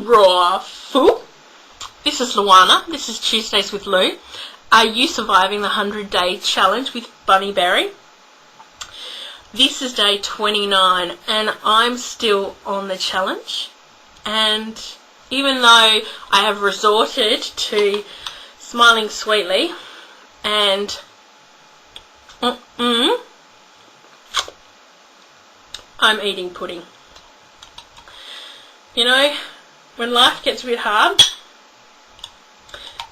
raw food. This is Lowanna. This is Tuesdays with Lou. Are you surviving the 100-day challenge with Bunny Berry? This is day 29 and I'm still on the challenge. And even though I have resorted to smiling sweetly and I'm eating pudding. You know, when life gets a bit hard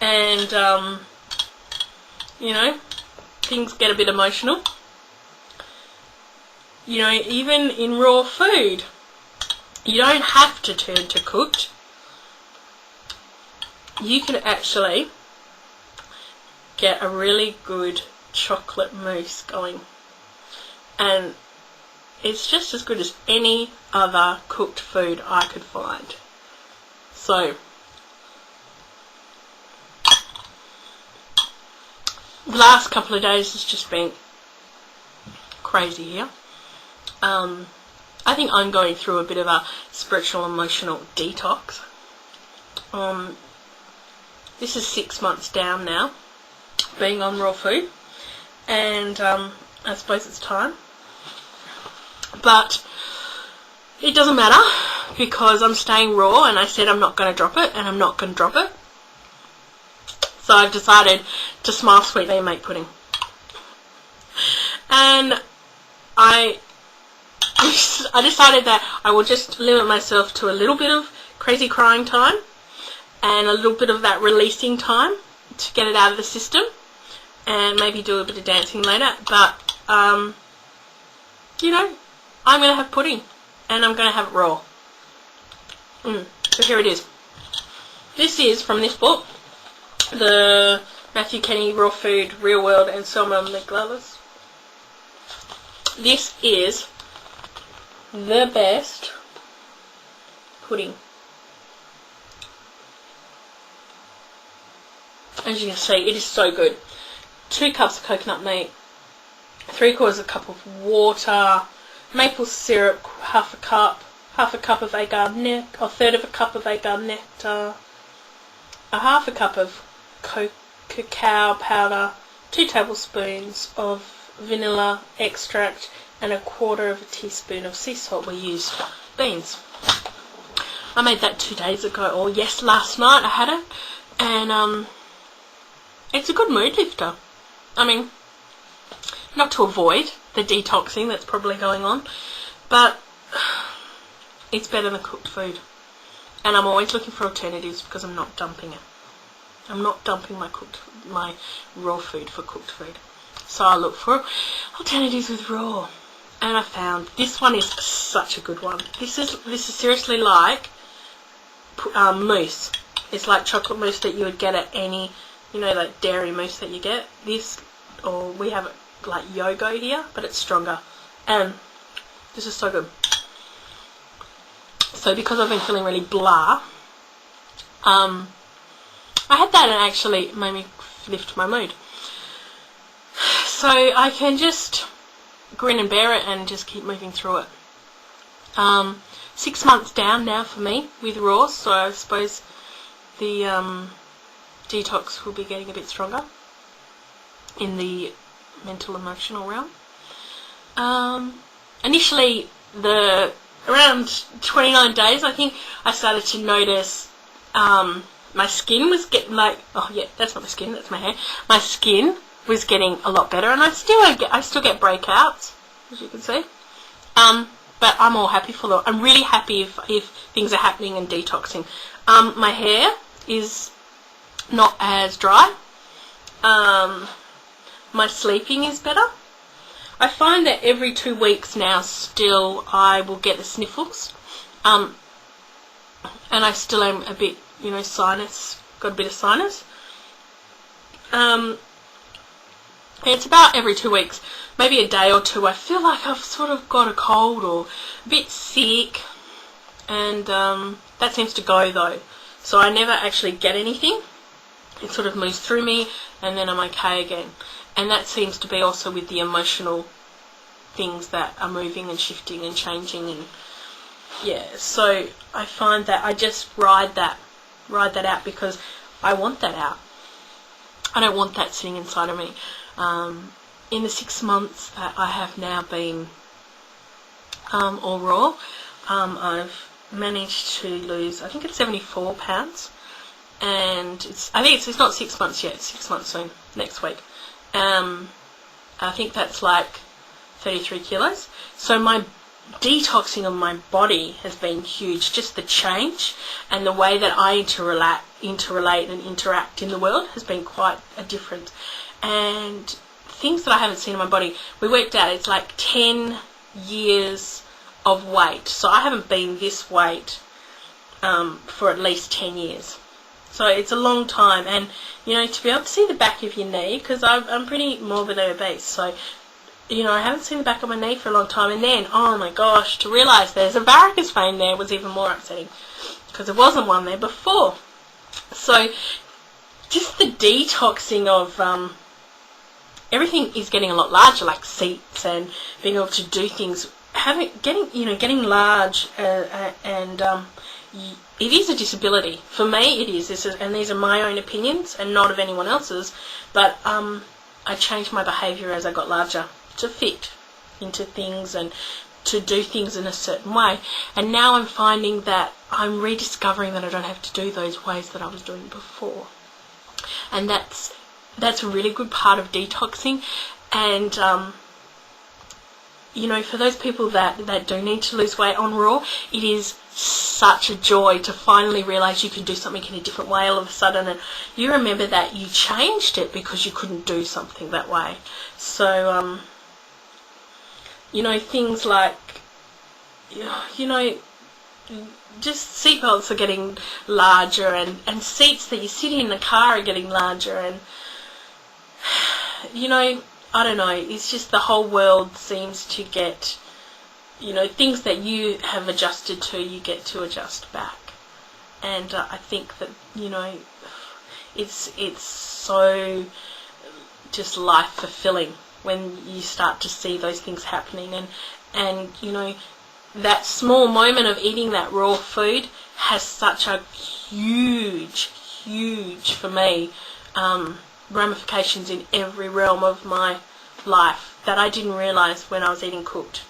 and, you know, things get a bit emotional, you know, even in raw food, you don't have to turn to cooked. You can actually get a really good chocolate mousse going. And it's just as good as any other cooked food I could find. So, the last couple of days has just been crazy here. I think I'm going through a bit of a spiritual emotional detox. This is 6 months down now, being on raw food, and I suppose it's time. But it doesn't matter because I'm staying raw, and I said I'm not going to drop it, and I'm not going to drop it. So I've decided to smile sweetly and make pudding. And I decided that I will just limit myself to a little bit of crazy crying time and a little bit of that releasing time to get it out of the system, and maybe do a bit of dancing later. But you know, I'm going to have pudding and I'm going to have it raw. So here it is. This is from this book, the Matthew Kenny Raw Food, Real World and Selma McGlallis. This is the best pudding. As you can see, it is so good. 2 cups of coconut meat, 3/4 cup of water, maple syrup, half a cup of agar nectar, or 1/3 cup of agar nectar, a 1/2 cup of cacao powder, 2 tablespoons of vanilla extract, and 1/4 teaspoon of sea salt. We use beans. I made that 2 days ago, or yes, last night I had it, and it's a good mood lifter. I mean, not to avoid the detoxing that's probably going on, but it's better than cooked food. And I'm always looking for alternatives because I'm not dumping it. I'm not dumping my raw food for cooked food. So I look for alternatives with raw. And I found this one is such a good one. This is seriously like mousse. It's like chocolate mousse that you would get at any, you know, like dairy mousse that you get. This, or we have it like Yogo here, but it's stronger. And this is so good. So because I've been feeling really blah, I had that and it actually made me lift my mood. So I can just grin and bear it and just keep moving through it. 6 months down now for me with raw, so I suppose the detox will be getting a bit stronger in the mental emotional realm. Initially, around 29 days, I think I started to notice my skin was getting like, oh yeah, that's not my skin, that's my hair. My skin was getting a lot better, and I still get breakouts, as you can see. But I'm all happy for that. I'm really happy if things are happening and detoxing. My hair is not as dry. My sleeping is better. I find that every 2 weeks now still I will get the sniffles. And I still am a bit, you know, got a bit of sinus. It's about every 2 weeks, maybe a day or two, I feel like I've sort of got a cold or a bit sick, and that seems to go though. So I never actually get anything. It sort of moves through me and then I'm okay again. And that seems to be also with the emotional things that are moving and shifting and changing, and yeah, so I find that I just ride that out because I want that out. I don't want that sitting inside of me. In the 6 months that I have now been all raw, I've managed to lose, I think it's 74 pounds, and I think it's not 6 months yet, it's 6 months soon, next week. I think that's like 33 kilos. So my detoxing of my body has been huge. Just the change and the way that I interrelate and interact in the world has been quite a difference. And things that I haven't seen in my body, we worked out it's like 10 years of weight. So I haven't been this weight for at least 10 years. So it's a long time, and you know, to be able to see the back of your knee, because I'm pretty morbidly obese, so you know, I haven't seen the back of my knee for a long time, and then, oh my gosh, to realise there's a varicose vein there was even more upsetting, because there wasn't one there before. So just the detoxing of everything is getting a lot larger, like seats and being able to do things, getting large, and it is a disability. For me, it is. And these are my own opinions and not of anyone else's. But I changed my behaviour as I got larger to fit into things and to do things in a certain way. And now I'm finding that I'm rediscovering that I don't have to do those ways that I was doing before. And that's a really good part of detoxing. And you know, for those people that do need to lose weight on raw, it is such a joy to finally realise you can do something in a different way all of a sudden, and you remember that you changed it because you couldn't do something that way. So, you know, things like, you know, just seatbelts are getting larger, and seats that you sit in the car are getting larger, and, you know, I don't know, it's just the whole world seems to get, you know, things that you have adjusted to, you get to adjust back. And I think that, you know, it's so just life fulfilling when you start to see those things happening. And you know, that small moment of eating that raw food has such a huge, for me, ramifications in every realm of my life that I didn't realise when I was eating cooked.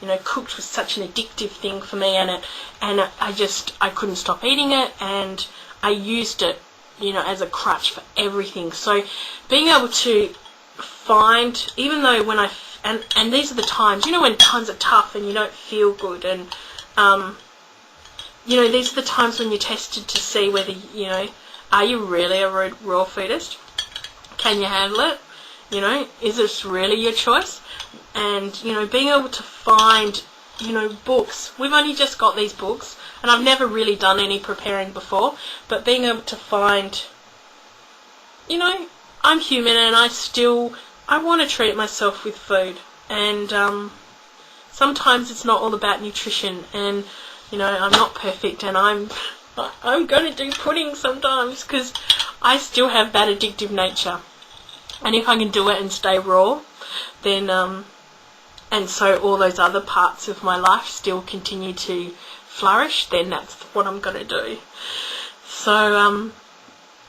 You know, cooked was such an addictive thing for me, and I couldn't stop eating it, and I used it, you know, as a crutch for everything. So being able to find, even though when and these are the times, you know, when times are tough and you don't feel good, and you know, these are the times when you're tested to see whether, you know, are you really a raw foodist? Can you handle it? You know, is this really your choice? And, you know, being able to find, you know, books. We've only just got these books, and I've never really done any preparing before, but being able to find, you know, I'm human, and I want to treat myself with food. And sometimes it's not all about nutrition, and, you know, I'm not perfect, and I'm going to do pudding sometimes because I still have that addictive nature. And if I can do it and stay raw, then, and so all those other parts of my life still continue to flourish, then that's what I'm going to do. So,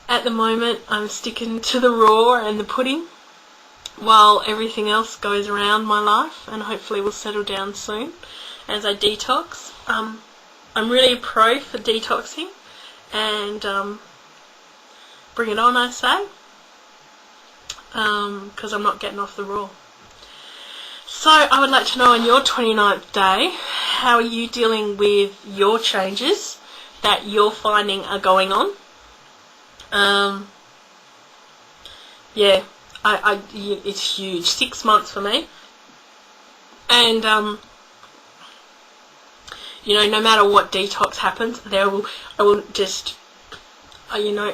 at the moment, I'm sticking to the raw and the pudding while everything else goes around my life, and hopefully will settle down soon as I detox. I'm really a pro for detoxing, and bring it on, I say, because I'm not getting off the raw. So I would like to know, on your 29th day, how are you dealing with your changes that you're finding are going on? Yeah, it's huge. 6 months for me, and you know, no matter what detox happens, I will just, you know,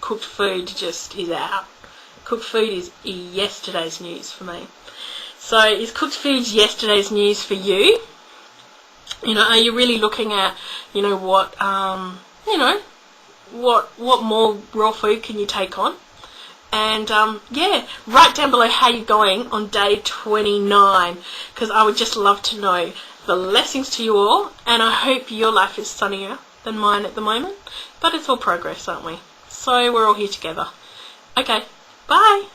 cooked food just is out. Cooked food is yesterday's news for me. So is cooked food yesterday's news for you? You know, are you really looking at, you know, what, you know, what more raw food can you take on? And yeah, write down below how you're going on day 29, because I would just love to know Blessings to you all, and I hope your life is sunnier than mine at the moment, but it's all progress, aren't we? So we're all here together. Okay, bye!